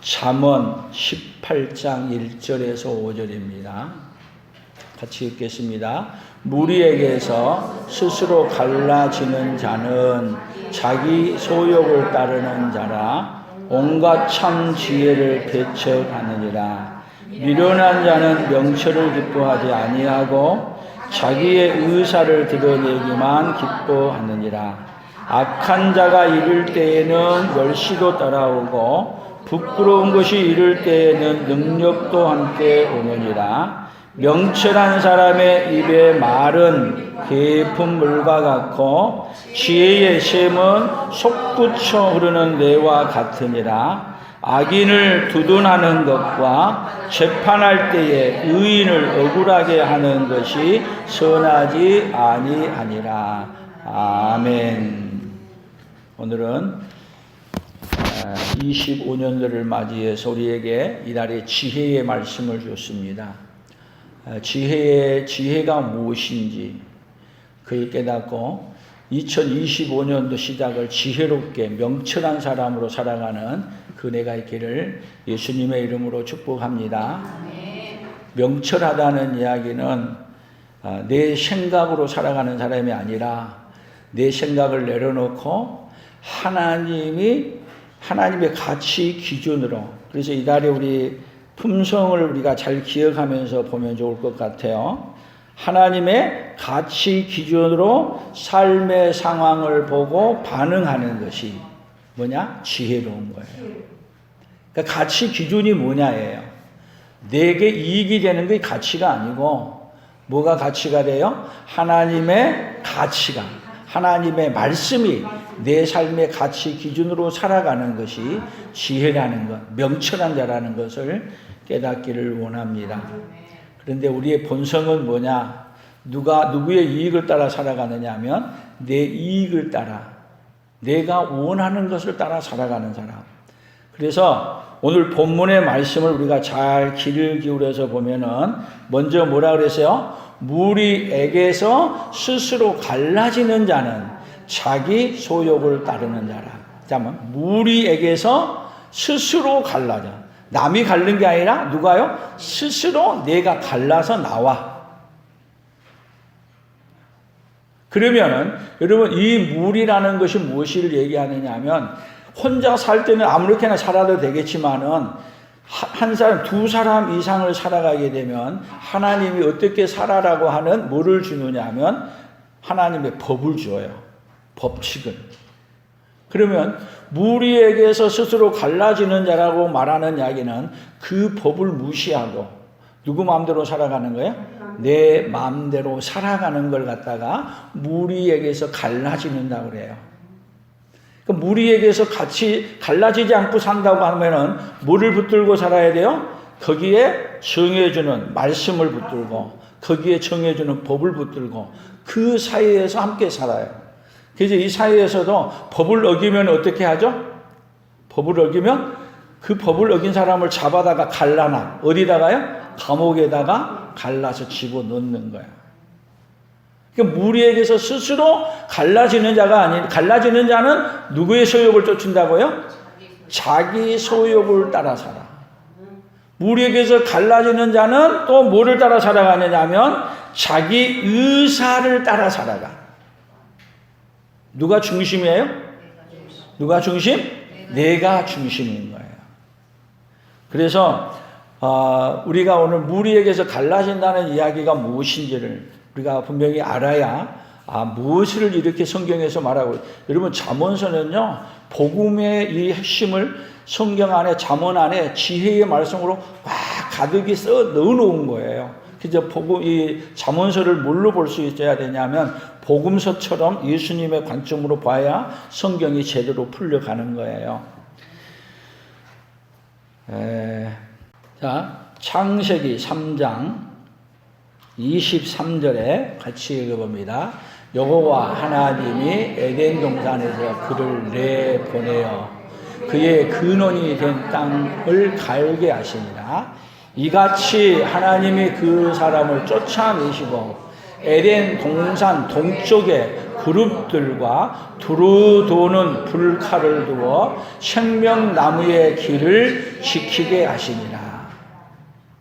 잠언 18장 1절에서 5절입니다. 같이 읽겠습니다. 무리에게서 스스로 갈라지는 자는 자기 소욕을 따르는 자라 온갖 참 지혜를 배척하느니라. 미련한 자는 명철을 기뻐하지 아니하고 자기의 의사를 드러내기만 기뻐하느니라. 악한 자가 이를 때에는 멸시도 따라오고 부끄러운 것이 이를 때에는 능력도 함께 오느니라. 명철한 사람의 입의 말은 깊은 물과 같고 지혜의 셈은 솟구쳐 흐르는 내와 같으니라. 악인을 두둔하는 것과 재판할 때에 의인을 억울하게 하는 것이 선하지 아니하니라. 아멘. 오늘은 25년도를 맞이해서 우리에게 이날의 지혜의 말씀을 줬습니다. 지혜가 무엇인지 그를 깨닫고 2025년도 시작을 지혜롭게 명철한 사람으로 살아가는 그네가 있기를 예수님의 이름으로 축복합니다. 명철하다는 이야기는 내 생각으로 살아가는 사람이 아니라 내 생각을 내려놓고 하나님의 가치 기준으로, 그래서 이달에 우리 품성을 우리가 잘 기억하면서 보면 좋을 것 같아요. 하나님의 가치 기준으로 삶의 상황을 보고 반응하는 것이 뭐냐? 지혜로운 거예요. 그러니까 가치 기준이 뭐냐예요. 내게 이익이 되는 게 가치가 아니고 뭐가 가치가 돼요? 하나님의 가치가, 하나님의 말씀이 내 삶의 가치 기준으로 살아가는 것이 지혜라는 것, 명철한 자라는 것을 깨닫기를 원합니다. 그런데 우리의 본성은 뭐냐? 누구의 이익을 따라 살아가느냐 하면 내 이익을 따라, 내가 원하는 것을 따라 살아가는 사람. 그래서 오늘 본문의 말씀을 우리가 잘 귀를 기울여서 보면은 먼저 뭐라 그랬어요? 무리에게서 스스로 갈라지는 자는 자기 소욕을 따르는 자라. 잠깐만, 무리에게서 스스로 갈라져. 남이 갈른 게 아니라 누가요? 스스로 내가 갈라서 나와. 그러면은 여러분, 이 무리라는 것이 무엇을 얘기하느냐 하면, 혼자 살 때는 아무렇게나 살아도 되겠지만은 한 사람, 두 사람 이상을 살아가게 되면 하나님이 어떻게 살아라고 하는 뭐를 주느냐 하면 하나님의 법을 줘요. 법칙을. 그러면 무리에게서 스스로 갈라지는 자라고 말하는 이야기는 그 법을 무시하고 누구 마음대로 살아가는 거예요? 내 마음대로 살아가는 걸 갖다가 무리에게서 갈라지는다고 그래요. 무리에게서 같이 갈라지지 않고 산다고 하면은 뭐를 붙들고 살아야 돼요? 거기에 정해주는 말씀을 붙들고 거기에 정해주는 법을 붙들고 그 사이에서 함께 살아요. 그래서 이 사이에서도 법을 어기면 어떻게 하죠? 법을 어기면 그 법을 어긴 사람을 잡아다가 갈라놔. 어디다가요? 감옥에다가 갈라서 집어넣는 거야. 그러니까 무리에게서 스스로 갈라지는 자는 누구의 소욕을 쫓는다고요? 자기 소욕을 따라 살아. 무리에게서 갈라지는 자는 또 뭐를 따라 살아가느냐 하면 자기 의사를 따라 살아가. 누가 중심이에요? 누가 중심? 내가 중심인 거예요. 그래서 우리가 오늘 무리에게서 갈라진다는 이야기가 무엇인지를 우리가 분명히 알아야 무엇을 이렇게 성경에서 말하고, 여러분 잠언서는요 복음의 이 핵심을 성경 안에, 잠언 안에 지혜의 말씀으로 가득히 써 넣어놓은 거예요. 그래서 이 잠언서를 뭘로 볼 수 있어야 되냐면 복음서처럼 예수님의 관점으로 봐야 성경이 제대로 풀려가는 거예요. 자, 창세기 3장 23절에 같이 읽어봅니다. 여호와 하나님이 에덴 동산에서 그를 내보내어 그의 근원이 된 땅을 갈게 하시니라. 이같이 하나님이 그 사람을 쫓아내시고 에덴 동산 동쪽에 그룹들과 두루 도는 불칼을 두어 생명나무의 길을 지키게 하시니라.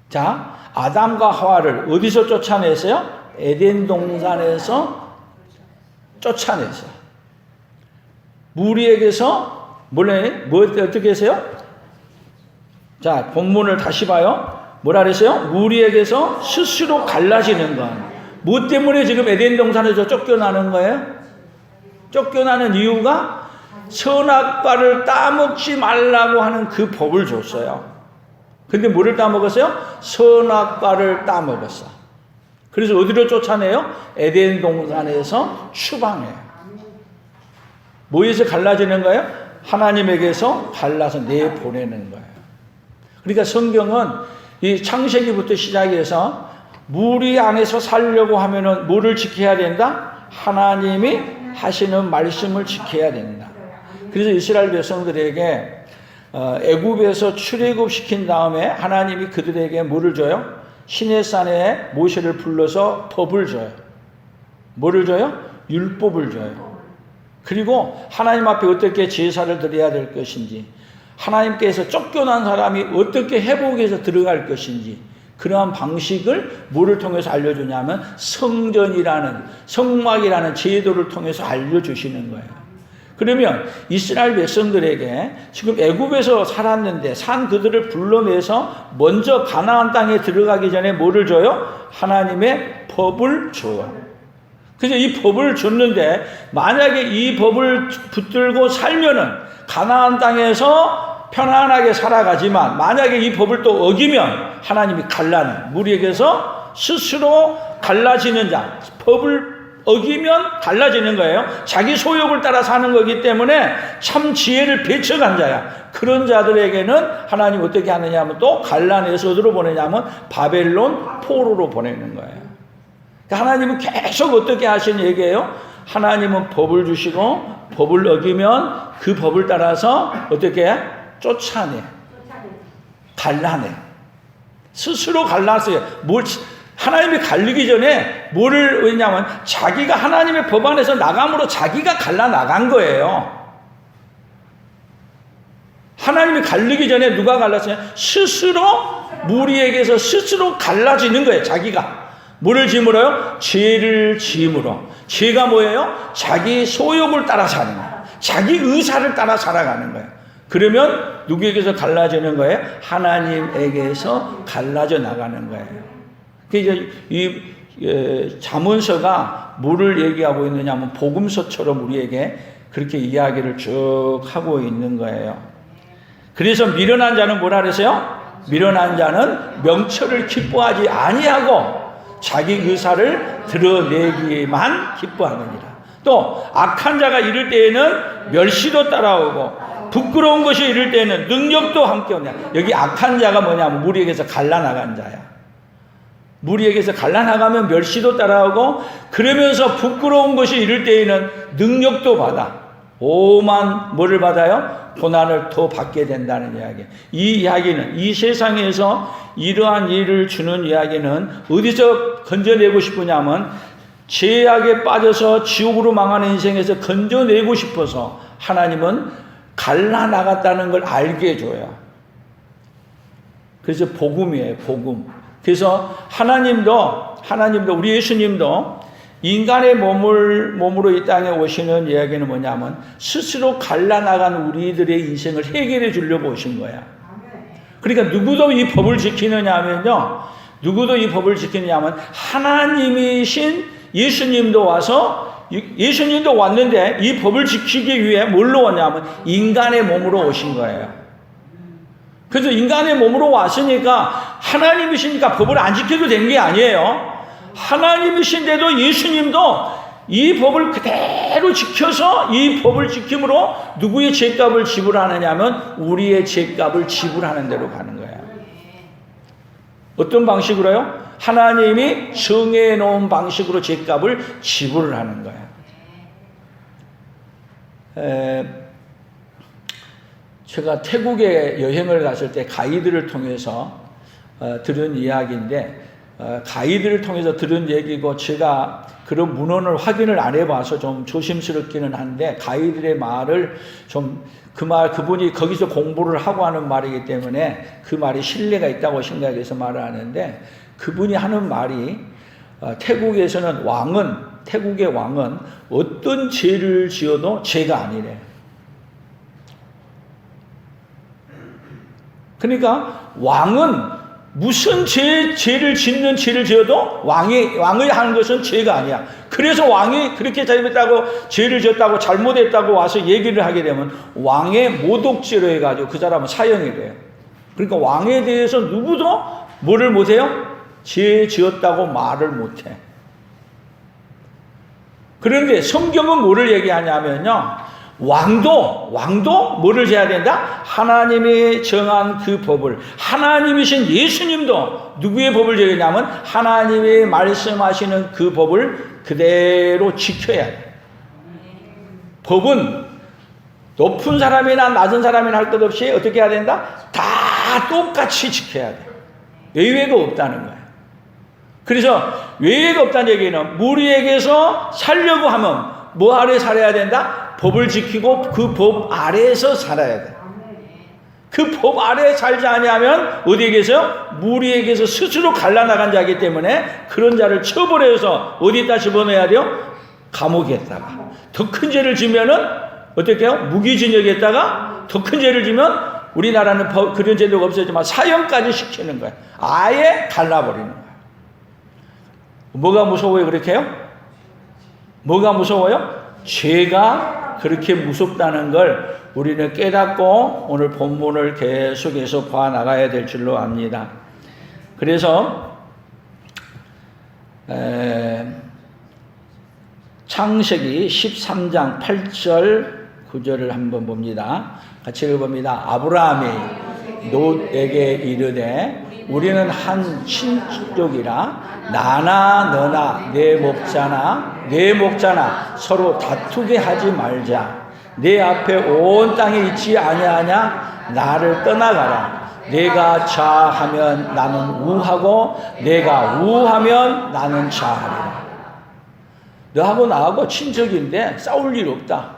자, 아담과 하와를 어디서 쫓아냈어요? 에덴 동산에서 쫓아냈어요. 무리에게서 어떻게 했어요? 자, 본문을 다시 봐요. 뭐라 그랬어요? 무리에게서 스스로 갈라지는 것. 뭐 때문에 지금 에덴 동산에서 쫓겨나는 거예요? 쫓겨나는 이유가 선악과를 따먹지 말라고 하는 그 법을 줬어요. 근데 뭐를 따먹었어요? 선악과를 따먹었어. 그래서 어디로 쫓아내요? 에덴 동산에서 추방해요. 뭐에서 갈라지는 거예요? 하나님에게서 갈라서 내보내는 거예요. 그러니까 성경은 이 창세기부터 시작해서 무리 안에서 살려고 하면은 뭐를 지켜야 된다? 하나님이 하시는 말씀을 지켜야 된다. 그래서 이스라엘 백성들에게 애굽에서 출애굽 시킨 다음에 하나님이 그들에게 뭐를 줘요? 시내산에 모세를 불러서 법을 줘요. 뭐를 줘요? 율법을 줘요. 그리고 하나님 앞에 어떻게 제사를 드려야 될 것인지, 하나님께서 쫓겨난 사람이 어떻게 회복해서 들어갈 것인지, 그러한 방식을 뭐를 통해서 알려주냐면 성전이라는, 성막이라는 제도를 통해서 알려주시는 거예요. 그러면 이스라엘 백성들에게 지금 애굽에서 살았는데 산 그들을 불러내서 먼저 가나안 땅에 들어가기 전에 뭐를 줘요? 하나님의 법을 줘요. 그래서 이 법을 줬는데 만약에 이 법을 붙들고 살면은 가나안 땅에서 편안하게 살아가지만 만약에 이 법을 또 어기면 하나님이 갈라내. 무리에게서 스스로 갈라지는 자, 법을 어기면 갈라지는 거예요. 자기 소욕을 따라 사는 거기 때문에 참 지혜를 배척한 자야. 그런 자들에게는 하나님 어떻게 하느냐 하면 또 갈라내서 어디로 보내냐면 바벨론 포로로 보내는 거예요. 하나님은 계속 어떻게 하시는 얘기예요? 하나님은 법을 주시고 법을 어기면 그 법을 따라서 어떻게 해? 쫓아내. 갈라내. 스스로 갈랐어요. 하나님이 갈리기 전에 뭐를 했냐면 자기가 하나님의 법 안에서 나감으로 자기가 갈라나간 거예요. 하나님이 갈리기 전에 누가 갈랐어요? 스스로 무리에게서 스스로 갈라지는 거예요. 자기가. 뭐를 짐으로요? 죄를 짐으로. 죄가 뭐예요? 자기 소욕을 따라 사는 거예요. 자기 의사를 따라 살아가는 거예요. 그러면 누구에게서 갈라지는 거예요? 하나님에게서 갈라져 나가는 거예요. 이제 이 잠언서가 뭐를 얘기하고 있느냐 하면 복음서처럼 우리에게 그렇게 이야기를 쭉 하고 있는 거예요. 그래서 미련한 자는 뭐라 그랬어요? 미련한 자는 명철을 기뻐하지 아니하고 자기 의사를 드러내기만 기뻐하느니라. 또 악한 자가 이를 때에는 멸시도 따라오고 부끄러운 것이 이를 때에는 능력도 함께 오냐. 여기 악한 자가 뭐냐면 무리에게서 갈라나간 자야. 무리에게서 갈라나가면 멸시도 따라오고 그러면서 부끄러운 것이 이를 때에는 능력도 받아. 오만 뭐를 받아요? 고난을 더 받게 된다는 이야기. 이 이야기는 이 세상에서 이러한 일을 주는 이야기는 어디서 건져내고 싶으냐면 죄악에 빠져서 지옥으로 망하는 인생에서 건져내고 싶어서 하나님은 갈라나갔다는 걸 알게 해줘요. 그래서 복음이에요. 복음. 그래서 하나님도 우리 예수님도 인간의 몸으로 이 땅에 오시는 이야기는 뭐냐면 스스로 갈라나간 우리들의 인생을 해결해 주려고 오신 거야. 그러니까 누구도 이 법을 지키느냐 하면요. 누구도 이 법을 지키느냐면 하나님이신 예수님도 와서 예수님도 왔는데 이 법을 지키기 위해 뭘로 왔냐면 인간의 몸으로 오신 거예요. 그래서 인간의 몸으로 왔으니까 하나님이시니까 법을 안 지켜도 된 게 아니에요. 하나님이신데도 예수님도 이 법을 그대로 지켜서 이 법을 지킴으로 누구의 죄값을 지불하느냐면 우리의 죄값을 지불하는 대로 가는 거예요. 어떤 방식으로요? 하나님이 정해 놓은 방식으로 죄값을 지불을 하는 거예요. 제가 태국에 여행을 갔을 때 가이드를 통해서 들은 이야기인데 가이드를 통해서 들은 얘기고 제가 그런 문헌을 확인을 안 해봐서 좀 조심스럽기는 한데 가이드의 말을 좀 그분이 거기서 공부를 하고 하는 말이기 때문에 그 말이 신뢰가 있다고 생각해서 말을 하는데 그분이 하는 말이 태국에서는 태국의 왕은 어떤 죄를 지어도 죄가 아니래. 그러니까 왕은 무슨 죄를 짓는 죄를 지어도 왕이 하는 것은 죄가 아니야. 그래서 왕이 그렇게 잘못했다고 죄를 지었다고 잘못했다고 와서 얘기를 하게 되면 왕의 모독죄로 해가지고 그 사람은 사형이 돼요. 그러니까 왕에 대해서 누구도 뭐를 못해요? 죄 지었다고 말을 못해. 그런데 성경은 뭐를 얘기하냐면요. 왕도 뭐를 해야 된다? 하나님이 정한 그 법을, 하나님이신 예수님도 누구의 법을 지켰냐면 하나님이 말씀하시는 그 법을 그대로 지켜야 돼. 법은 높은 사람이나 낮은 사람이나 할 것 없이 어떻게 해야 된다? 다 똑같이 지켜야 돼. 외외가 없다는 거야. 그래서 외외가 없다는 얘기는 우리에게서 살려고 하면 뭐 아래 살아야 된다? 법을 지키고 그 법 아래에서 살아야 돼. 그 법 아래에 살지 아니하면 어디에 계세요? 무리에게서 스스로 갈라나간 자이기 때문에 그런 자를 처벌해서 어디다 집어넣어야 돼요? 감옥에다가. 더 큰 죄를 지면은 어떻게 해요? 무기징역에다가 더 큰 죄를 지면 우리나라는 그런 제도가 없어지만 사형까지 시키는 거예요. 아예 갈라버리는 거예요. 뭐가 무서워요? 그렇게 해요? 뭐가 무서워요? 죄가 그렇게 무섭다는 걸 우리는 깨닫고 오늘 본문을 계속해서 봐나가야 될 줄로 압니다. 그래서 창세기 13장 8절 9절을 한번 봅니다. 같이 읽어봅니다. 아브라함이 롯에게 이르되 우리는 한 친족이라 나나 너나 내 목자나 서로 다투게 하지 말자. 내 앞에 온 땅에 있지 아니하냐? 나를 떠나가라. 내가 좌하면 나는 우하고 내가 우하면 나는 좌하리라. 너하고 나하고 친척인데 싸울 일 없다.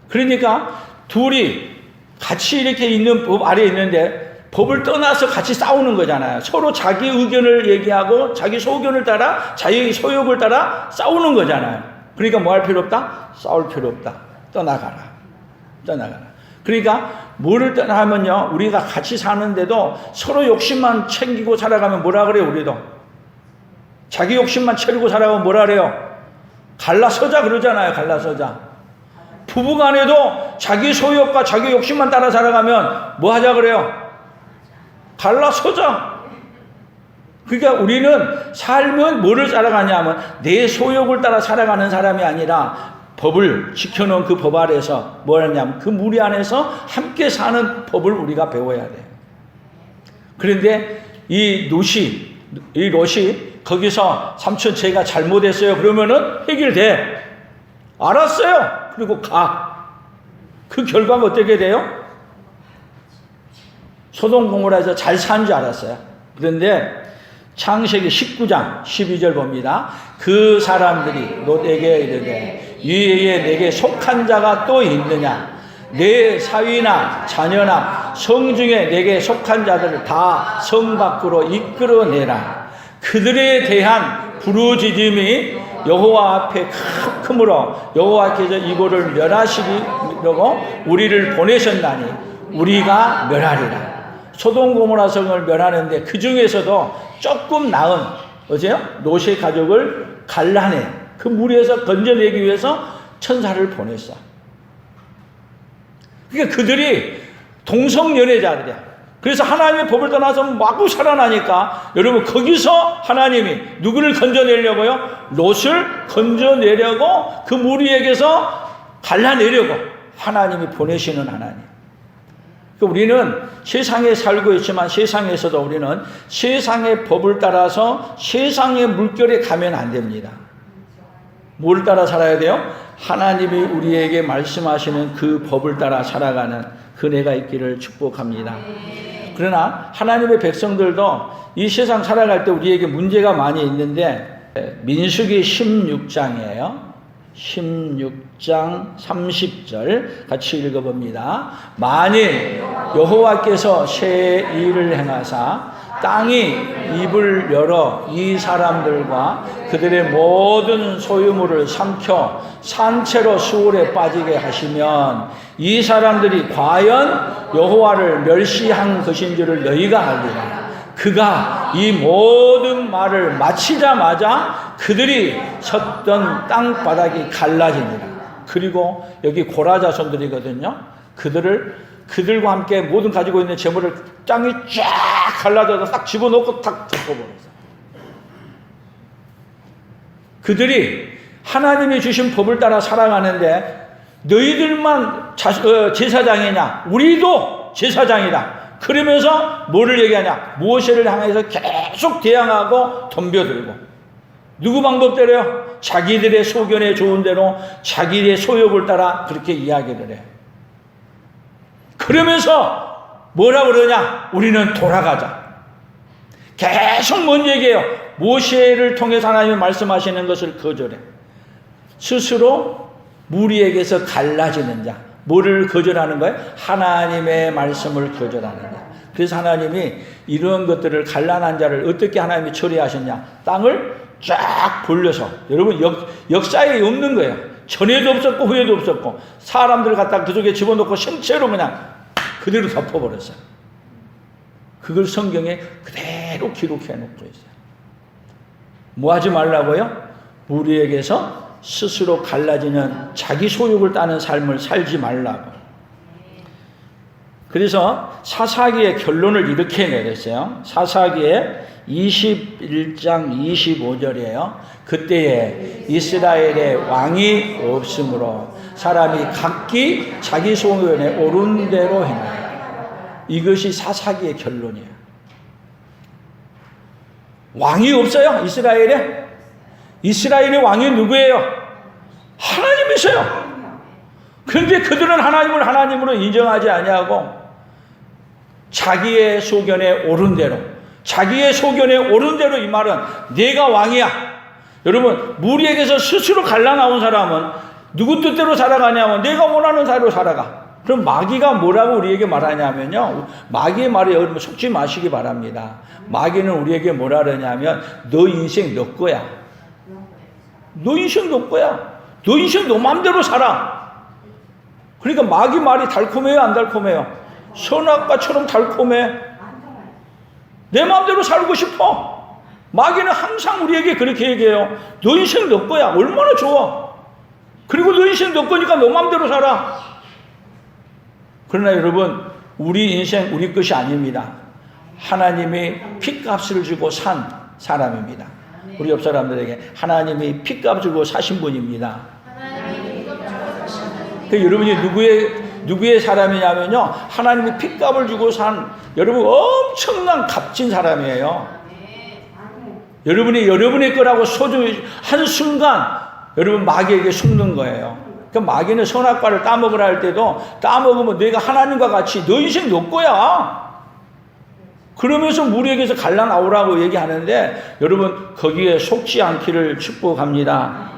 그러니까 둘이 같이 이렇게 있는 법 아래에 있는데 법을 떠나서 같이 싸우는 거잖아요. 서로 자기 의견을 얘기하고 자기 소견을 따라 자기 소욕을 따라 싸우는 거잖아요. 그러니까 뭐 할 필요 없다? 싸울 필요 없다. 떠나가라. 그러니까 뭐를 떠나면요, 우리가 같이 사는데도 서로 욕심만 챙기고 살아가면 뭐라 그래요? 우리도 자기 욕심만 채우고 살아가면 뭐라 그래요? 갈라서자 그러잖아요. 갈라서자. 부부간에도 자기 소욕과 자기 욕심만 따라 살아가면 뭐 하자 그래요? 갈라서자. 그러니까 우리는 삶은 뭐를 따라가냐 하면 내 소욕을 따라 살아가는 사람이 아니라 법을 지켜놓은 그 법 아래서 뭘 하냐면 그 무리 안에서 함께 사는 법을 우리가 배워야 돼요. 그런데 이 롯이 거기서 삼촌 제가 잘못했어요. 그러면은 해결돼. 알았어요. 그리고 가. 그 결과가 어떻게 돼요? 소돔 고모라에서 잘 산 줄 알았어요. 그런데 창세기 19장 12절 봅니다. 그 사람들이 롯에게 이르되 위에 내게 속한 자가 또 있느냐? 내 사위나 자녀나 성중에 내게 속한 자들을 다 성 밖으로 이끌어내라. 그들에 대한 부르짖음이 여호와 앞에 크므로 여호와께서 이곳을 멸하시려고 우리를 보내셨나니 우리가 멸하리라. 소돔 고모라 성을 멸하는데 그 중에서도 조금 나은 롯의 가족을 갈라내 그 무리에서 건져내기 위해서 천사를 보냈어. 그러니까 그들이 동성연애자들이야. 그래서 하나님의 법을 떠나서 마구 살아나니까 여러분 거기서 하나님이 누구를 건져내려고요? 롯을 건져내려고 그 무리에게서 갈라내려고 하나님이 보내시는 하나님. 우리는 세상에 살고 있지만 세상에서도 우리는 세상의 법을 따라서 세상의 물결에 가면 안 됩니다. 뭘 따라 살아야 돼요? 하나님이 우리에게 말씀하시는 그 법을 따라 살아가는 은혜가 있기를 축복합니다. 그러나 하나님의 백성들도 이 세상 살아갈 때 우리에게 문제가 많이 있는데, 민수기 16장이에요. 16장 30절 같이 읽어봅니다. 만일 여호와께서 새 일을 행하사 땅이 입을 열어 이 사람들과 그들의 모든 소유물을 삼켜 산채로 수월에 빠지게 하시면 이 사람들이 과연 여호와를 멸시한 것인 줄을 너희가 알리라. 그가 이 모든 말을 마치자마자 그들이 섰던 땅바닥이 갈라지니라. 그리고 여기 고라 자손들이거든요. 그들과 함께 모든 가지고 있는 재물을 땅이 쫙 갈라져서 딱 집어넣고 딱 덮어버렸어요. 그들이 하나님이 주신 법을 따라 살아가는데 너희들만 제사장이냐? 우리도 제사장이다. 그러면서 뭐를 얘기하냐? 모세를 향해서 계속 대항하고 덤벼들고, 누구 방법대로요? 자기들의 소견에 좋은 대로 자기의 소욕을 따라 그렇게 이야기를 해요. 그러면서 뭐라 그러냐? 우리는 돌아가자. 계속 뭔 얘기예요? 모세를 통해서 하나님이 말씀하시는 것을 거절해. 스스로 무리에게서 갈라지는 자. 뭐를 거절하는 거예요? 하나님의 말씀을 거절하는 자. 그래서 하나님이 이런 것들을 갈라난 자를 어떻게 하나님이 처리하셨냐? 땅을 쫙 벌려서, 여러분 역사에 없는 거예요. 전에도 없었고 후에도 없었고, 사람들을 갖다가 그 속에 집어넣고 생채로 그냥 그대로 덮어버렸어요. 그걸 성경에 그대로 기록해 놓고 있어요. 뭐 하지 말라고요? 무리에게서 스스로 갈라지는 자기 소욕을 따는 삶을 살지 말라고. 그래서 사사기의 결론을 이렇게 내렸어요. 사사기의 21장 25절이에요. 그때에 이스라엘에 왕이 없으므로 사람이 각기 자기 소견에 옳은 대로 행하라. 이것이 사사기의 결론이에요. 왕이 없어요, 이스라엘에. 이스라엘의 왕이 누구예요? 하나님이세요. 그런데 그들은 하나님을 하나님으로 인정하지 아니하고 자기의 소견에 옳은 대로, 자기의 소견에 옳은 대로, 이 말은 내가 왕이야. 여러분, 무리에게서 스스로 갈라나온 사람은 누구 뜻대로 살아가냐면 내가 원하는 대로 살아가. 그럼 마귀가 뭐라고 우리에게 말하냐면요, 마귀의 말에 여러분 속지 마시기 바랍니다. 마귀는 우리에게 뭐라 그러냐면 너 인생 너 거야. 너 인생 너 거야. 너 인생 너 마음대로 살아. 그러니까 마귀 말이 달콤해요, 안 달콤해요? 선악과처럼 달콤해. 내 마음대로 살고 싶어. 마귀는 항상 우리에게 그렇게 얘기해요. 너 인생 너 거야. 얼마나 좋아. 그리고 너 인생 너 거니까 너 마음대로 살아. 그러나 여러분, 우리 인생 우리 것이 아닙니다. 하나님이 핏값을 주고 산 사람입니다. 우리 옆 사람들에게 하나님이 핏값을 주고 사신 분입니다. 그 여러분이 누구의 사람이냐면요, 하나님이 핏값을 주고 산, 여러분 엄청난 값진 사람이에요. 여러분이 여러분의 거라고 소중히 한 순간 여러분 마귀에게 속는 거예요. 그 마귀는 선악과를 따먹으라 할 때도 따먹으면 내가 하나님과 같이 너 인생 너 거야. 그러면서 무리에게서 갈라나오라고 얘기하는데 여러분 거기에 속지 않기를 축복합니다.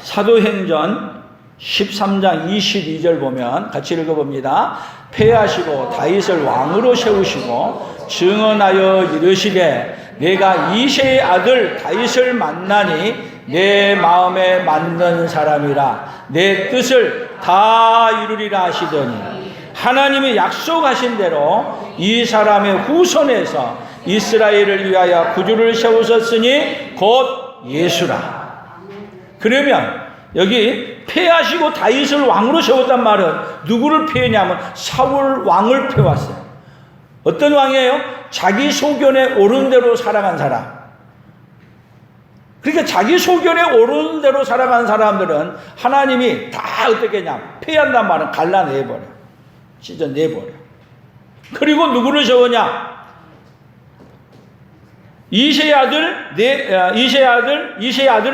사도행전 13장 22절 보면 같이 읽어봅니다. 패하시고 다윗을 왕으로 세우시고 증언하여 이르시되 내가 이새의 아들 다윗을 만나니 내 마음에 맞는 사람이라 내 뜻을 다 이루리라 하시더니 하나님이 약속하신 대로 이 사람의 후손에서 이스라엘을 위하여 구주를 세우셨으니 곧 예수라. 그러면 여기 패하시고 다윗을 왕으로 세웠단 말은 누구를 패했냐면 사울 왕을 패왔어요. 어떤 왕이에요? 자기 소견에 옳은 대로 살아간 사람. 그러니까 자기 소견에 옳은 대로 살아간 사람들은 하나님이 다 어떻게 했냐? 패한단 말은 갈라내버려. 찢어내버려. 그리고 누구를 세우냐? 이새의 아들을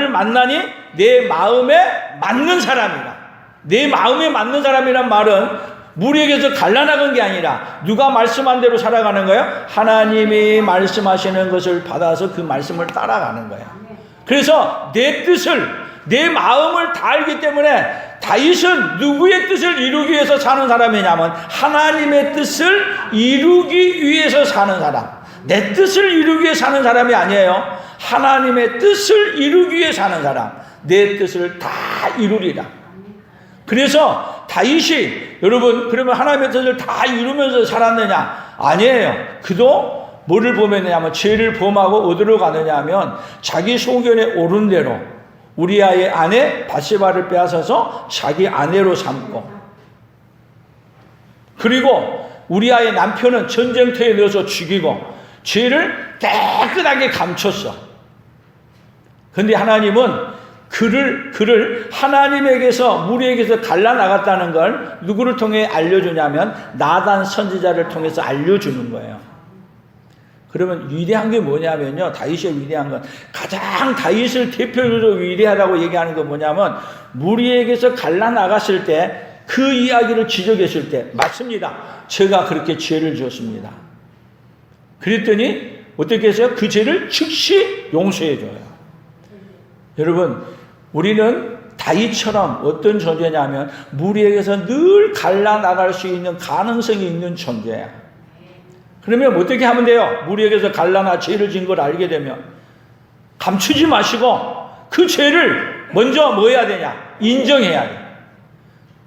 만나니 내 마음에 맞는 사람이라. 내 마음에 맞는 사람이란 말은 무리에게서 갈라나간 게 아니라 누가 말씀한 대로 살아가는 거예요? 하나님이 말씀하시는 것을 받아서 그 말씀을 따라가는 거예요. 그래서 내 뜻을, 내 마음을 다 알기 때문에 다윗은 누구의 뜻을 이루기 위해서 사는 사람이냐면 하나님의 뜻을 이루기 위해서 사는 사람. 내 뜻을 이루기 위해 사는 사람이 아니에요. 하나님의 뜻을 이루기 위해 사는 사람. 내 뜻을 다 이루리라. 그래서 다윗이 여러분 그러면 하나님의 뜻을 다 이루면서 살았느냐? 아니에요. 그도 뭐를 범했느냐면 죄를 범하고 어디로 가느냐 하면 자기 소견에 오른 대로 우리아의 아내 바세바를 빼앗아서 자기 아내로 삼고, 그리고 우리아의 남편은 전쟁터에 넣어서 죽이고 죄를 깨끗하게 감췄어. 그런데 하나님은 그를 하나님에게서 무리에게서 갈라나갔다는 걸 누구를 통해 알려주냐면 나단 선지자를 통해서 알려주는 거예요. 그러면 위대한 게 뭐냐면요, 다윗의 위대한 건, 가장 다윗을 대표적으로 위대하다고 얘기하는 건 뭐냐면 무리에게서 갈라나갔을 때 그 이야기를 지적했을 때 맞습니다, 제가 그렇게 죄를 지었습니다. 그랬더니 어떻게 했어요? 그 죄를 즉시 용서해 줘요. 여러분, 우리는 다윗처럼 어떤 존재냐면 무리에게서 늘 갈라나갈 수 있는 가능성이 있는 존재야. 그러면 어떻게 하면 돼요? 무리에게서 갈라나 죄를 진 걸 알게 되면 감추지 마시고 그 죄를 먼저 뭐 해야 되냐? 인정해야 돼.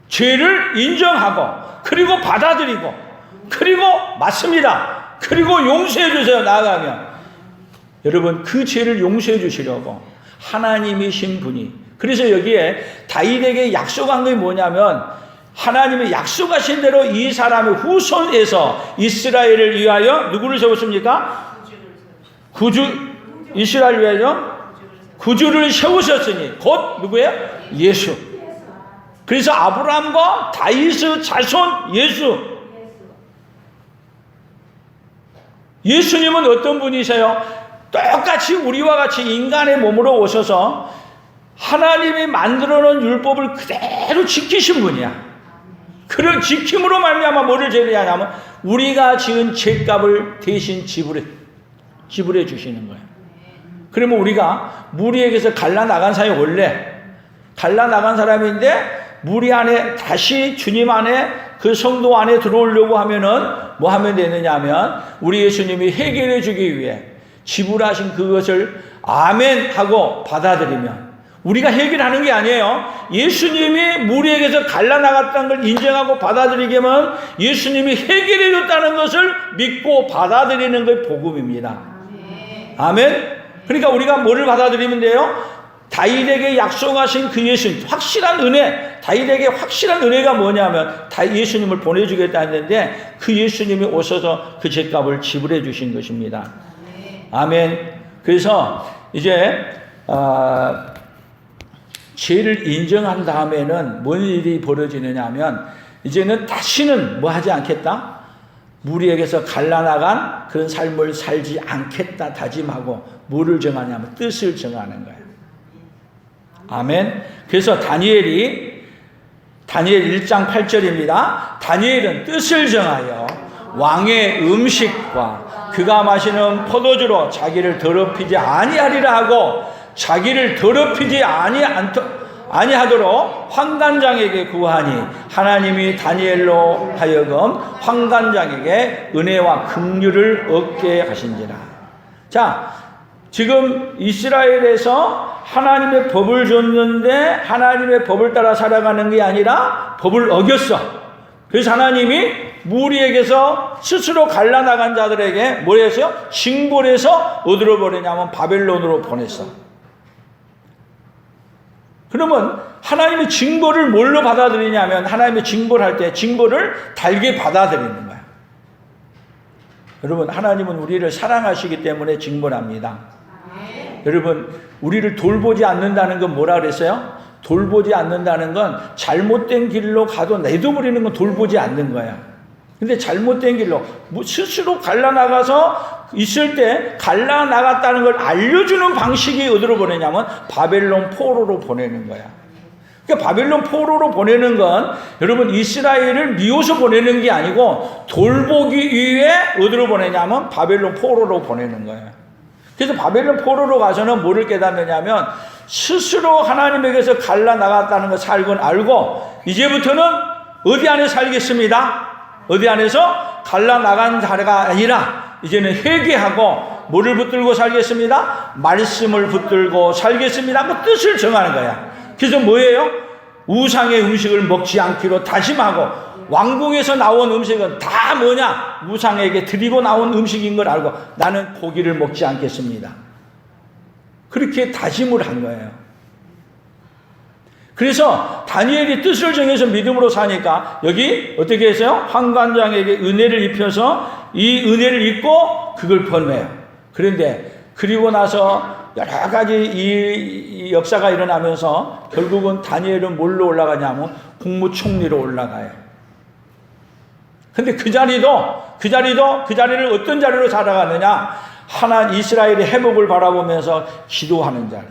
죄를 인정하고, 그리고 받아들이고, 그리고 맞습니다, 그리고 용서해 주세요. 나아가면 여러분 그 죄를 용서해 주시려고 하나님이신 분이, 그래서 여기에 다윗에게 약속한 게 뭐냐면 하나님이 약속하신 대로 이 사람의 후손에서 이스라엘을 위하여 누구를 세웠습니까? 이스라엘을 위하여 구주를 세우셨으니 곧 누구예요? 예수. 그래서 아브라함과 다윗의 자손 예수. 예수님은 어떤 분이세요? 똑같이 우리와 같이 인간의 몸으로 오셔서 하나님이 만들어 놓은 율법을 그대로 지키신 분이야. 그런 지킴으로 말미암아 뭐를 제외하냐면 우리가 지은 죄값을 대신 지불해 주시는 거예요. 그러면 우리가 무리에게서 갈라나간 사람이, 원래 갈라나간 사람인데 무리 안에 다시 주님 안에 그 성도 안에 들어오려고 하면은 뭐 하면 되느냐 하면 우리 예수님이 해결해 주기 위해 지불하신 그것을 아멘 하고 받아들이면, 우리가 해결하는 게 아니에요. 예수님이 무리에게서 갈라나갔다는 걸 인정하고 받아들이게 하면 예수님이 해결해 줬다는 것을 믿고 받아들이는 게 복음입니다. 아멘. 그러니까 우리가 뭐를 받아들이면 돼요? 다윗에게 약속하신 그 예수님, 확실한 은혜, 다윗에게 확실한 은혜가 뭐냐면 예수님을 보내주겠다 했는데 그 예수님이 오셔서 그 죄값을 지불해 주신 것입니다. 아멘. 그래서 이제 죄를 인정한 다음에는 뭔 일이 벌어지느냐 하면 이제는 다시는 뭐 하지 않겠다? 무리에게서 갈라나간 그런 삶을 살지 않겠다 다짐하고 뭐를 정하냐면 뜻을 정하는 거예요. 아멘. 그래서 다니엘 1장 8절입니다. 다니엘은 뜻을 정하여 왕의 음식과 그가 마시는 포도주로 자기를 더럽히지 아니하리라 하고 자기를 더럽히지 아니하도록 환관장에게 구하니 하나님이 다니엘로 하여금 환관장에게 은혜와 긍휼을 얻게 하신지라. 자, 지금 이스라엘에서 하나님의 법을 줬는데 하나님의 법을 따라 살아가는 게 아니라 법을 어겼어. 그래서 하나님이 무리에게서 스스로 갈라나간 자들에게 뭘 했어요? 징벌해서 어디로 보내냐면 바벨론으로 보냈어. 그러면 하나님의 징벌을 뭘로 받아들이냐면 하나님의 징벌할 때 징벌을 달게 받아들이는 거야. 여러분, 하나님은 우리를 사랑하시기 때문에 징벌합니다. 여러분, 우리를 돌보지 않는다는 건 뭐라 그랬어요? 돌보지 않는다는 건 잘못된 길로 가도 내둬버리는 건 돌보지 않는 거야. 근데 잘못된 길로 스스로 갈라나가서 있을 때 갈라나갔다는 걸 알려주는 방식이 어디로 보내냐면 바벨론 포로로 보내는 거야. 그러니까 바벨론 포로로 보내는 건 여러분 이스라엘을 미워서 보내는 게 아니고 돌보기 위해 어디로 보내냐면 바벨론 포로로 보내는 거예요. 그래서 바벨론 포로로 가서는 뭐를 깨닫느냐면 스스로 하나님에게서 갈라나갔다는 것을 알고 이제부터는 어디 안에 살겠습니다. 어디 안에서 갈라나간 자가 아니라 이제는 회개하고 뭐를 붙들고 살겠습니다. 말씀을 붙들고 살겠습니다. 그 뜻을 정하는 거야. 그래서 뭐예요? 우상의 음식을 먹지 않기로 다짐하고 왕궁에서 나온 음식은 다 뭐냐? 우상에게 드리고 나온 음식인 걸 알고 나는 고기를 먹지 않겠습니다. 그렇게 다짐을 한 거예요. 그래서 다니엘이 뜻을 정해서 믿음으로 사니까 여기 어떻게 했어요? 환관장에게 은혜를 입혀서 이 은혜를 입고 그걸 번뇌요. 그런데 그리고 나서 여러 가지 이 역사가 일어나면서 결국은 다니엘은 뭘로 올라가냐면 국무총리로 올라가요. 근데 그 자리를 어떤 자리로 살아가느냐? 이스라엘의 회복을 바라보면서 기도하는 자리.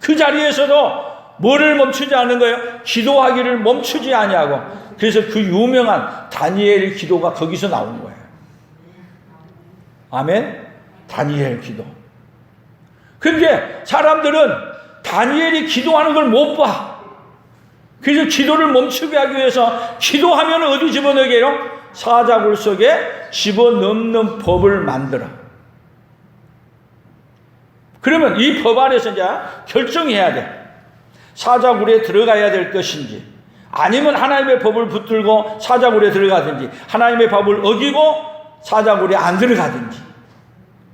그 자리에서도 뭐를 멈추지 않는 거예요? 기도하기를 멈추지 아니하고. 그래서 그 유명한 다니엘 기도가 거기서 나온 거예요. 아멘? 다니엘 기도. 그런데 사람들은 다니엘이 기도하는 걸 못 봐. 그래서 기도를 멈추게 하기 위해서 기도하면 어디 집어넣게 해요? 사자굴 속에 집어넣는 법을 만들어. 그러면 이 법 안에서 이제 결정해야 돼. 사자굴에 들어가야 될 것인지 아니면 하나님의 법을 붙들고 사자굴에 들어가든지 하나님의 법을 어기고 사자굴에 안 들어가든지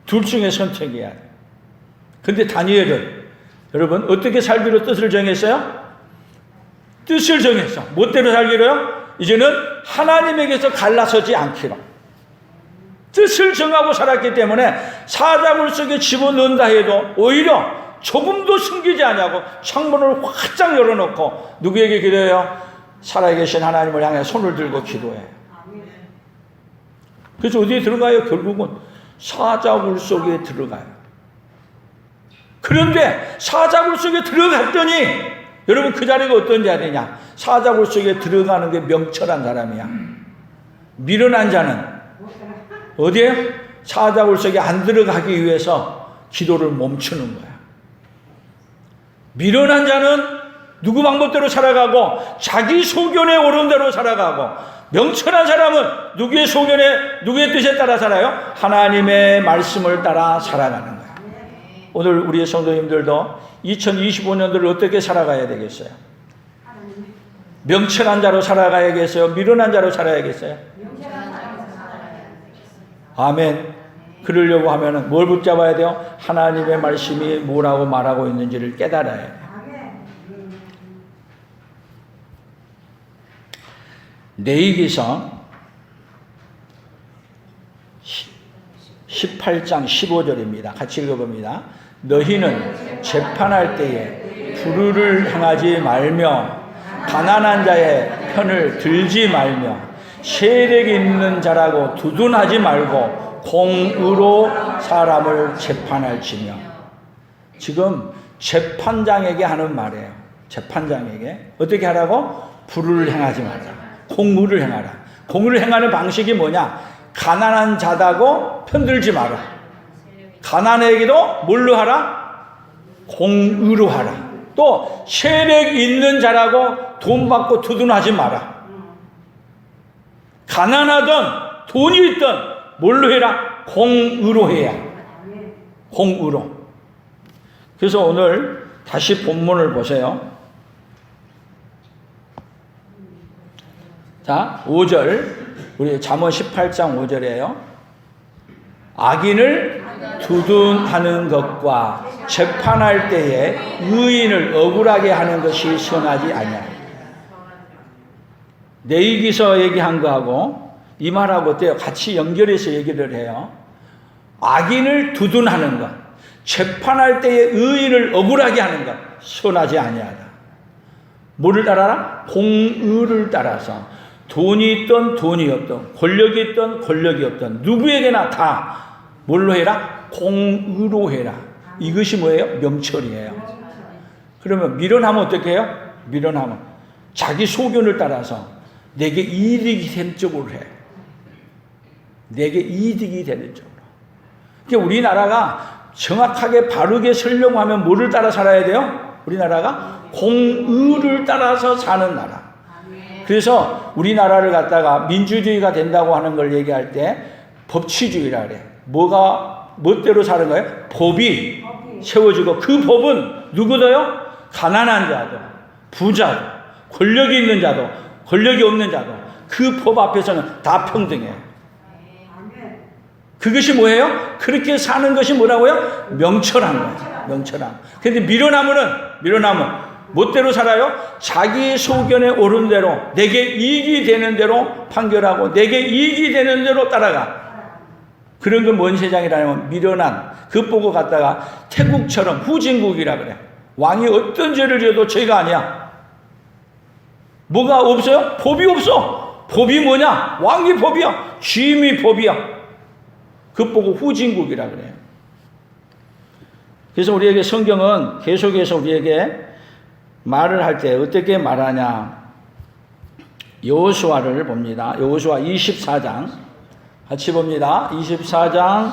둘 중에 선택해야 돼. 근데 다니엘은 여러분 어떻게 살기로 뜻을 정했어요? 뜻을 정했어. 뭐대로 살기로요? 이제는 하나님에게서 갈라서지 않기로. 뜻을 정하고 살았기 때문에 사자굴 속에 집어넣는다 해도 오히려 조금도 숨기지 않냐고 창문을 활짝 열어놓고 누구에게 기도해요? 살아계신 하나님을 향해 손을 들고 기도해요. 그래서 어디에 들어가요? 결국은 사자굴 속에 들어가요. 그런데 사자굴 속에 들어갔더니 여러분 그 자리가 어떤 자리냐? 사자굴 속에 들어가는 게 명철한 사람이야. 미련한 자는 어디에? 사자굴 속에 안 들어가기 위해서 기도를 멈추는 거야. 미련한 자는 누구 방법대로 살아가고 자기 소견에 오른 대로 살아가고 명철한 사람은 누구의 소견에 누구의 뜻에 따라 살아요? 하나님의 말씀을 따라 살아가는 거야. 오늘 우리의 성도님들도 2025년도를 어떻게 살아가야 되겠어요? 명철한 자로 살아가야겠어요? 미련한 자로 살아야겠어요? 아멘. 그러려고 하면은 뭘 붙잡아야 돼요? 하나님의 말씀이 뭐라고 말하고 있는지를 깨달아야 돼요. 레위기서 18장 15절입니다. 같이 읽어봅니다. 너희는 재판할 때에 불의를 행하지 말며 가난한 자의 편을 들지 말며 세력 있는 자라고 두둔하지 말고 공의로 사람을 재판할지며. 지금 재판장에게 하는 말이에요. 재판장에게 어떻게 하라고? 불의를 행하지 마라. 공의를 행하라. 공의를 행하는 방식이 뭐냐? 가난한 자다고 편들지 마라. 가난에게도 뭘로 하라? 공의로 하라. 또 세력 있는 자라고 돈 받고 두둔하지 마라. 가난하든 돈이 있든 뭘로 해라? 공의로 해야. 공의로. 그래서 오늘 다시 본문을 보세요. 자, 5절. 우리 잠언 18장 5절이에요. 악인을 두둔하는 것과 재판할 때에 의인을 억울하게 하는 것이 선하지 아니하니. 레위기서 얘기한 거하고 이 말하고 어때요? 같이 연결해서 얘기를 해요. 악인을 두둔하는 것, 재판할 때에 의인을 억울하게 하는 것, 선하지 아니하다. 뭐를 따라라? 공의를 따라서. 돈이 있든 돈이 없든 권력이 있든 권력이 없든 누구에게나 다 뭘로 해라? 공의로 해라. 이것이 뭐예요? 명철이에요. 그러면 미련하면 어떻게 해요? 미련함은 자기 소견을 따라서 내게 이득이 되는 쪽으로 해. 내게 이득이 되는 쪽으로. 그러니까 우리나라가 정확하게 바르게 살려고 하면 뭐를 따라 살아야 돼요? 우리나라가 공의를 따라서 사는 나라. 그래서 우리나라를 갖다가 민주주의가 된다고 하는 걸 얘기할 때 법치주의라 그래. 멋대로 사는 거예요? 법이 세워지고 그 법은 누구도요? 가난한 자도, 부자도, 권력이 있는 자도, 권력이 없는 자도 그 법 앞에서는 다 평등해요. 그것이 뭐예요? 그렇게 사는 것이 뭐라고요? 명철한 거예요. 명철함. 그런데 미련함은 멋대로 살아요? 자기 소견에 옳은 대로, 내게 이익이 되는 대로 판결하고 내게 이익이 되는 대로 따라가. 그런 건 뭔 세상이라면 미련한, 그 보고 갔다가 태국처럼 후진국이라 그래. 왕이 어떤 죄를 지어도 죄가 아니야. 뭐가 없어요? 법이 없어. 법이 뭐냐? 왕이 법이야. 주임이 법이야. 그 보고 후진국이라 그래요. 그래서 우리에게 성경은 계속해서 우리에게 말을 할 때 어떻게 말하냐. 여호수아를 봅니다. 여호수아 24장 같이 봅니다. 24장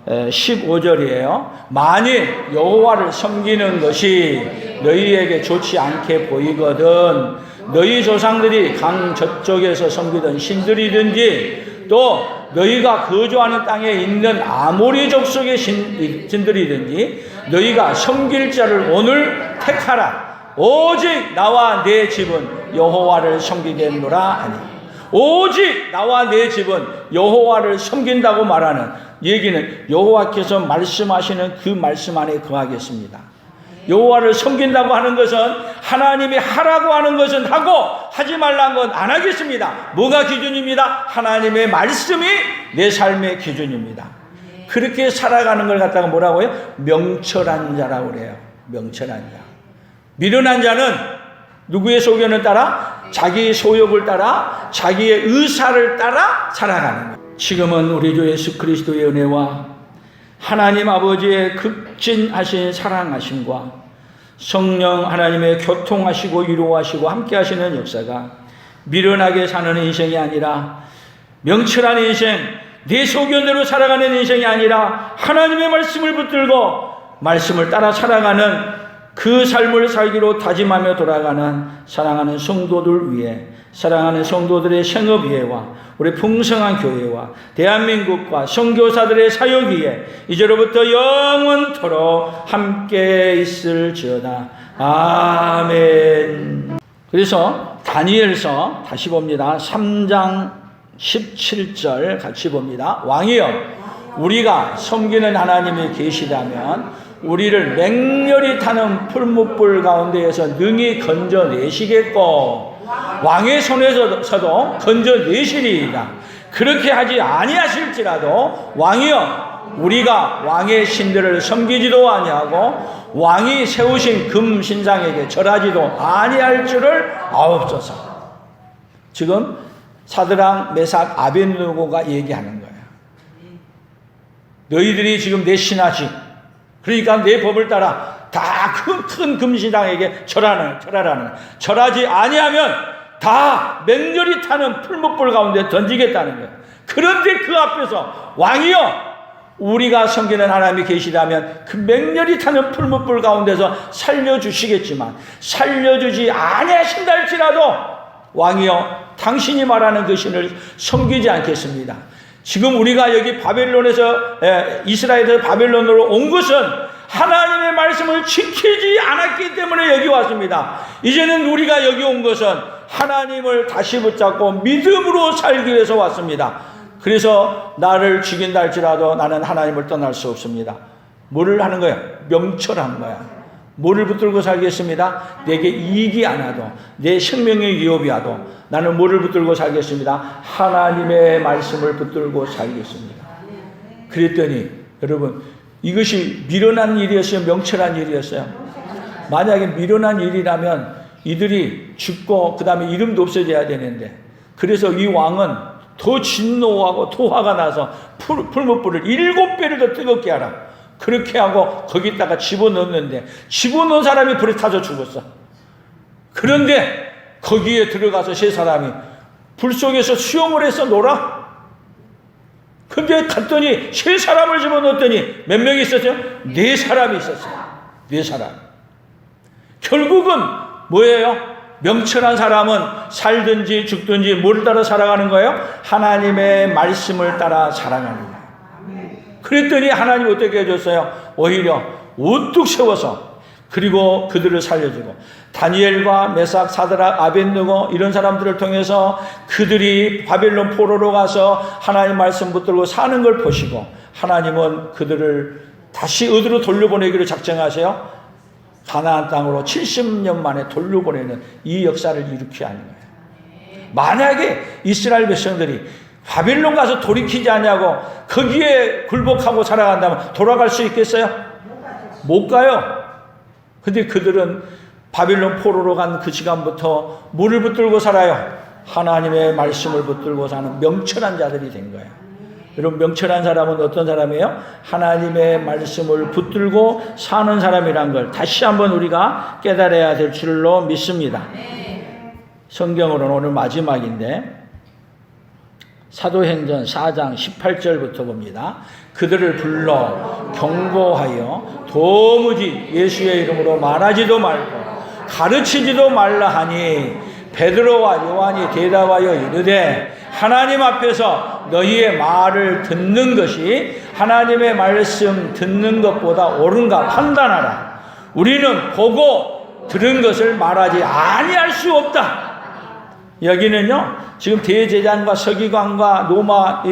15절이에요. 만일 여호와를 섬기는 것이 너희에게 좋지 않게 보이거든 너희 조상들이 강 저쪽에서 섬기던 신들이든지 또 너희가 거주하는 땅에 있는 아모리 족속의 신들이든지 너희가 섬길 자를 오늘 택하라. 오직 나와 내 집은 여호와를 섬기겠노라 하니. 오직 나와 내 집은 여호와를 섬긴다고 말하는 얘기는 여호와께서 말씀하시는 그 말씀 안에 거하겠습니다. 여호와를 섬긴다고 하는 것은 하나님이 하라고 하는 것은 하고 하지 말라는 건 안 하겠습니다. 뭐가 기준입니다? 하나님의 말씀이 내 삶의 기준입니다. 그렇게 살아가는 걸 갖다가 뭐라고요? 명철한 자라고 그래요. 명철한 자. 미련한 자는 누구의 소견을 따라? 자기의 소욕을 따라 자기의 의사를 따라 살아가는 거예요. 지금은 우리 주 예수 그리스도의 은혜와 하나님 아버지의 극진하신 사랑하심과 성령 하나님의 교통하시고 위로하시고 함께하시는 역사가 미련하게 사는 인생이 아니라 명철한 인생, 내 소견대로 살아가는 인생이 아니라 하나님의 말씀을 붙들고 말씀을 따라 살아가는 그 삶을 살기로 다짐하며 돌아가는 사랑하는 성도들 위해, 사랑하는 성도들의 생업위에와 우리 풍성한 교회와 대한민국과 선교사들의 사역 위에 이제로부터 영원토록 함께 있을지어다. 아멘. 그래서 다니엘서 다시 봅니다. 3장 17절 같이 봅니다. 왕이여, 우리가 섬기는 하나님이 계시다면 우리를 맹렬히 타는 풀무불 가운데에서 능히 건져내시겠고 왕의 손에서도 건져내시리이다. 그렇게 하지 아니하실지라도 왕이여, 우리가 왕의 신들을 섬기지도 아니하고 왕이 세우신 금 신상에게 절하지도 아니할 줄을 아옵소서. 지금 사드랑 메삭 아벳느고가 얘기하는 거예요. 너희들이 지금 내 신하지, 그러니까 내 법을 따라 다 큰 금신당에게 절하라는. 절하지 아니하면 다 맹렬히 타는 풀무불 가운데 던지겠다는 거예요. 그런데 그 앞에서 왕이여, 우리가 섬기는 하나님이 계시다면 그 맹렬히 타는 풀무불 가운데서 살려주시겠지만 살려주지 아니하신다 할지라도 왕이여, 당신이 말하는 그 신을 섬기지 않겠습니다. 지금 우리가 여기 바벨론에서 이스라엘에서 바벨론으로 온 것은 하나님의 말씀을 지키지 않았기 때문에 여기 왔습니다. 이제는 우리가 여기 온 것은 하나님을 다시 붙잡고 믿음으로 살기 위해서 왔습니다. 그래서 나를 죽인다 할지라도 나는 하나님을 떠날 수 없습니다. 뭐를 하는 거야? 명철한 거야. 뭐를 붙들고 살겠습니다? 내게 이익이 안 와도, 내 생명의 위협이 와도 나는 뭐를 붙들고 살겠습니다? 하나님의 말씀을 붙들고 살겠습니다. 그랬더니 여러분, 이것이 미련한 일이었어요? 명철한 일이었어요? 만약에 미련한 일이라면 이들이 죽고 그 다음에 이름도 없어져야 되는데, 그래서 이 왕은 더 진노하고 더 화가 나서 풀무불을 7배를 더 뜨겁게 하라, 그렇게 하고 거기다가 집어넣었는데 집어넣은 사람이 불에 타져 죽었어. 그런데 거기에 들어가서 세 사람이 불 속에서 수영을 해서 놀아. 근데 갔더니 세 사람을 집어넣었더니 몇 명이 있었어요? 네 사람이 있었어요. 네 사람. 결국은 뭐예요? 명철한 사람은 살든지 죽든지 뭘 따라 살아가는 거예요? 하나님의 말씀을 따라 살아가는 거예요. 그랬더니 하나님 어떻게 해줬어요? 오히려 우뚝 세워서 그리고 그들을 살려주고 다니엘과 메삭, 사드락, 아벳느고 이런 사람들을 통해서 그들이 바벨론 포로로 가서 하나님 말씀 붙들고 사는 걸 보시고 하나님은 그들을 다시 어디로 돌려보내기로 작정하세요? 가나안 땅으로 70년 만에 돌려보내는 이 역사를 일으키게 하는 거예요. 만약에 이스라엘 백성들이 바벨론 가서 돌이키지 않냐고 거기에 굴복하고 살아간다면 돌아갈 수 있겠어요? 못 가요. 근데 그들은 바벨론 포로로 간 그 시간부터 뭐를 붙들고 살아요? 하나님의 말씀을 붙들고 사는 명철한 자들이 된 거예요. 여러분, 명철한 사람은 어떤 사람이에요? 하나님의 말씀을 붙들고 사는 사람이란 걸 다시 한번 우리가 깨달아야 될 줄로 믿습니다. 성경으로는 오늘 마지막인데 사도행전 4장 18절부터 봅니다. 그들을 불러 경고하여 도무지 예수의 이름으로 말하지도 말고 가르치지도 말라 하니 베드로와 요한이 대답하여 이르되 하나님 앞에서 너희의 말을 듣는 것이 하나님의 말씀 듣는 것보다 옳은가 판단하라. 우리는 보고 들은 것을 말하지 아니할 수 없다. 여기는요, 지금 대제사장과 서기관과 로마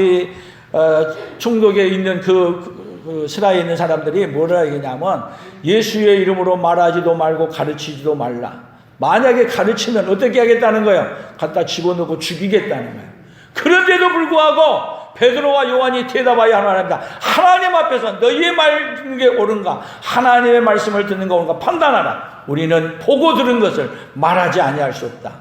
총독에 있는 그 스라에 있는 사람들이 뭐라 얘기냐면 예수의 이름으로 말하지도 말고 가르치지도 말라. 만약에 가르치면 어떻게 하겠다는 거예요? 갖다 집어넣고 죽이겠다는 거예요. 그런데도 불구하고 베드로와 요한이 대답하여 하나님다. 하나님 앞에서 너희의 말 듣는 게 옳은가? 하나님의 말씀을 듣는 거 옳은가? 판단하라. 우리는 보고 들은 것을 말하지 아니할 수 없다.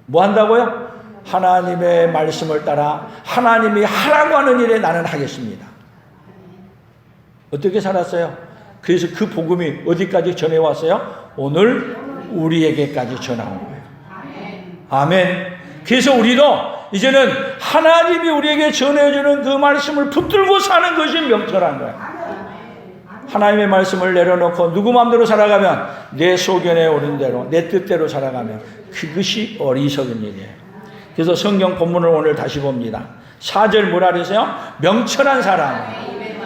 뭐 한다고요? 하나님의 말씀을 따라 하나님이 하라고 하는 일에 나는 하겠습니다. 어떻게 살았어요? 그래서 그 복음이 어디까지 전해왔어요? 오늘 우리에게까지 전해온 거예요. 아멘. 그래서 우리도 이제는 하나님이 우리에게 전해주는 그 말씀을 붙들고 사는 것이 명철한 거예요. 하나님의 말씀을 내려놓고 누구 마음대로 살아가면 내 소견에 오른 대로 내 뜻대로 살아가면 그것이 어리석은 일이에요. 그래서 성경 본문을 오늘 다시 봅니다. 4절 뭐라 그러세요? 명철한 사람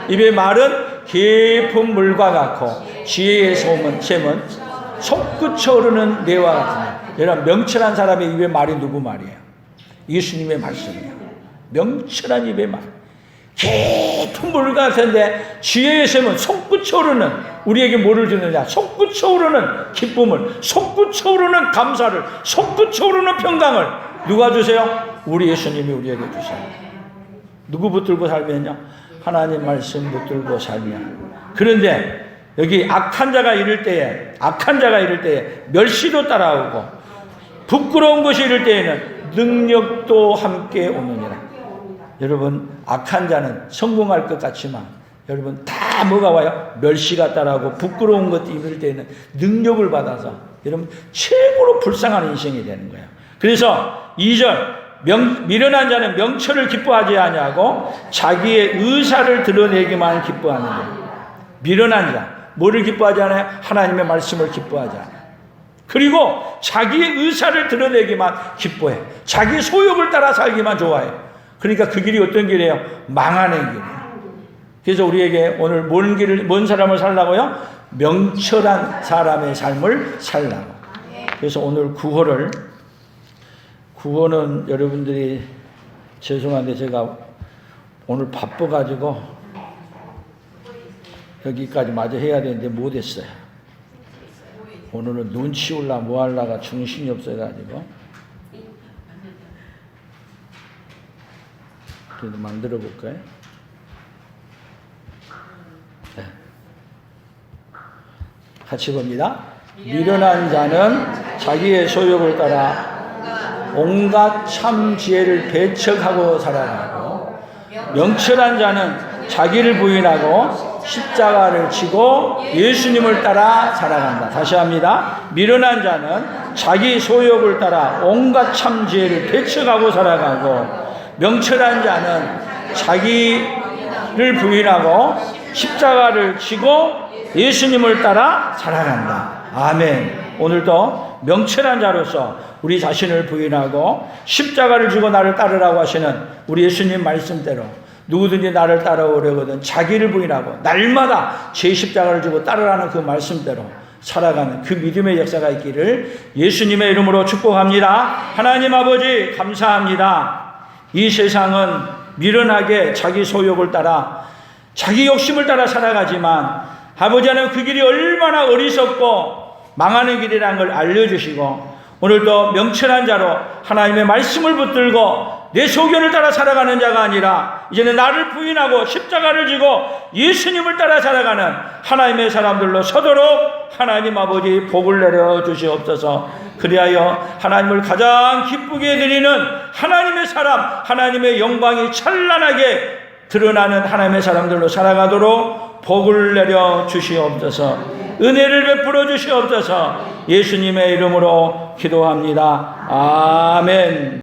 입의 말은 깊은 물과 같고 지혜의 셈은 솟구쳐 오르는 내와 같으냐. 여러분, 명철한 사람의 입의 말이 누구 말이에요? 예수님의 말씀이에요. 명철한 입의 말. 깊은 물 같은데 지혜의 셈은 솟구쳐 오르는, 우리에게 뭐를 주느냐? 솟구쳐 오르는 기쁨을, 솟구쳐 오르는 감사를, 솟구쳐 오르는 평강을 누가 주세요? 우리 예수님이 우리에게 주세요. 누구 붙들고 살면요? 하나님 말씀 붙들고 살면. 그런데 여기 악한 자가 이를 때에 멸시도 따라오고 부끄러운 것이 이를 때에는 능력도 함께 오느니라. 여러분, 악한 자는 성공할 것 같지만 여러분 다 뭐가 와요? 멸시가 따라오고 부끄러운 것 이를 때에는 능력을 받아서 여러분 최고로 불쌍한 인생이 되는 거예요. 그래서 2절 미련한 자는 명철을 기뻐하지 아니하고 자기의 의사를 드러내기만 기뻐하는 거예요. 미련한 자 뭐를 기뻐하지 않아요? 하나님의 말씀을 기뻐하지 않아요. 그리고 자기의 의사를 드러내기만 기뻐해. 자기 소욕을 따라 살기만 좋아해. 그러니까 그 길이 어떤 길이에요? 망하는 길이에요. 그래서 우리에게 오늘 뭔 사람을 살라고요? 명철한 사람의 삶을 살라고. 그래서 오늘 구호는 여러분들이 죄송한데 제가 오늘 바빠가지고 여기까지 마저 해야 되는데 못했어요. 오늘은 눈 치울라 뭐 할라가 정신이 없어가지고 그래도 만들어 볼까요? 네. 같이 봅니다. 미련한 자는 자기의 소욕을 따라 온갖 참 지혜를 배척하고 살아가고 명철한 자는 자기를 부인하고 십자가를 지고 예수님을 따라 살아간다. 다시 합니다. 미련한 자는 자기 소욕을 따라 온갖 참지혜를 배척하고 살아가고, 명철한 자는 자기를 부인하고 십자가를 지고 예수님을 따라 살아간다. 아멘. 오늘도 명철한 자로서 우리 자신을 부인하고 십자가를 지고 나를 따르라고 하시는 우리 예수님 말씀대로 누구든지 나를 따라오려거든 자기를 부인하고 날마다 제 십자가를 지고 따르라는 그 말씀대로 살아가는 그 믿음의 역사가 있기를 예수님의 이름으로 축복합니다. 하나님 아버지 감사합니다. 이 세상은 미련하게 자기 소욕을 따라 자기 욕심을 따라 살아가지만 아버지 하나님 그 길이 얼마나 어리석고 망하는 길이라는 걸 알려주시고 오늘도 명철한 자로 하나님의 말씀을 붙들고 내 소견을 따라 살아가는 자가 아니라 이제는 나를 부인하고 십자가를 지고 예수님을 따라 살아가는 하나님의 사람들로 서도록 하나님 아버지 복을 내려 주시옵소서. 그리하여 하나님을 가장 기쁘게 드리는 하나님의 사람, 하나님의 영광이 찬란하게 드러나는 하나님의 사람들로 살아가도록 복을 내려 주시옵소서. 은혜를 베풀어 주시옵소서. 예수님의 이름으로 기도합니다. 아멘.